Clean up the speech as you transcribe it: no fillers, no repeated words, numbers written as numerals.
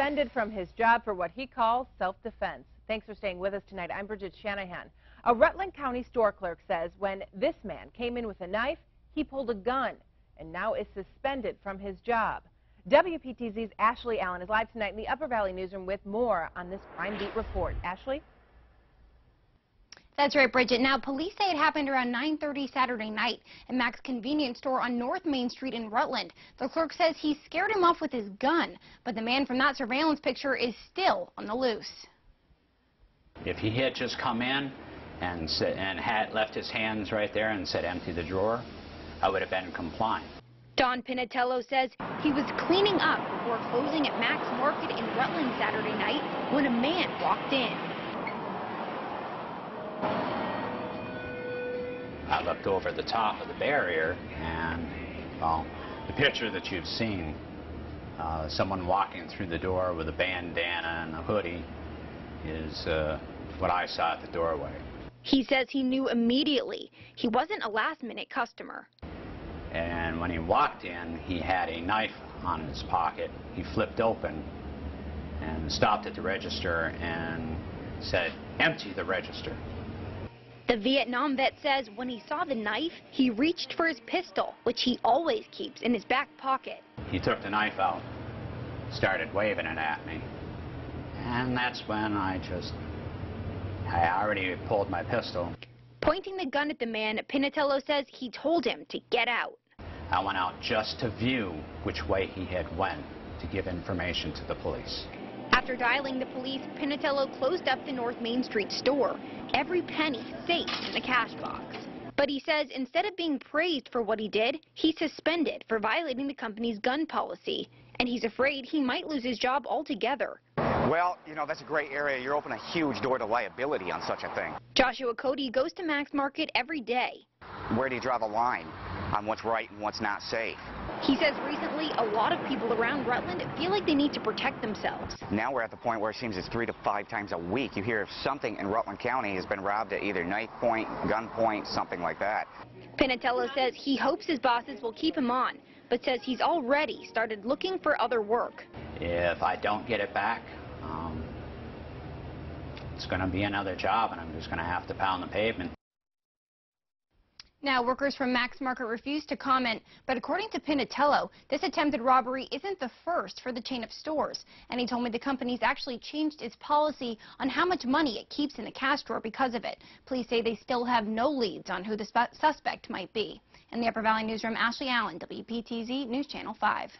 suspended from his job for what he calls self-defense. Thanks for staying with us tonight. I'm Bridget Shanahan. A Rutland County store clerk says when this man came in with a knife, he pulled a gun and now is suspended from his job. WPTZ's Ashley Allen is live tonight in the Upper Valley Newsroom with more on this Crime Beat report. Ashley? That's right, Bridget. Now, police say it happened around 9:30 Saturday night at Mac's convenience store on North Main Street in Rutland. The clerk says he scared him off with his gun, but the man from that surveillance picture is still on the loose. If he had just come in and had left his hands right there and said empty the drawer, I would have been compliant. Don Pinatello says he was cleaning up before closing at Mac's Market in Rutland Saturday night when a man walked in. I looked over the top of the barrier and, well, the picture that you've seen, someone walking through the door with a bandana and a hoodie is what I saw at the doorway. He says he knew immediately he wasn't a last-minute customer. And when he walked in, he had a knife on his pocket. He flipped open and stopped at the register and said, empty the register. The Vietnam vet says when he saw the knife, he reached for his pistol, which he always keeps in his back pocket. He took the knife out, started waving it at me, and that's when I already pulled my pistol. Pointing the gun at the man, Pinatello says he told him to get out. I went out just to view which way he had went to give information to the police. After dialing the police, Pinatello closed up the North Main Street store. Every penny safe in the cash box. But he says instead of being praised for what he did, he's suspended for violating the company's gun policy. And he's afraid he might lose his job altogether. Well, you know, that's a gray area. You're opening a huge door to liability on such a thing. Joshua Cody goes to Mac's Market every day. Where do you draw the line on what's right and what's not safe? He says recently a lot of people around Rutland feel like they need to protect themselves. Now we're at the point where it seems it's 3 to 5 times a week. You hear if something in Rutland County has been robbed at either knife point, gun point, something like that. Pinatello says he hopes his bosses will keep him on, but says he's already started looking for other work. If I don't get it back, it's going to be another job, and I'm just going to have to pound the pavement. Now, workers from Mac's Market refused to comment, but according to Pinatello, this attempted robbery isn't the first for the chain of stores. And he told me the company's actually changed its policy on how much money it keeps in the cash drawer because of it. Police say they still have no leads on who the suspect might be. In the Upper Valley Newsroom, Ashley Allen, WPTZ News Channel 5.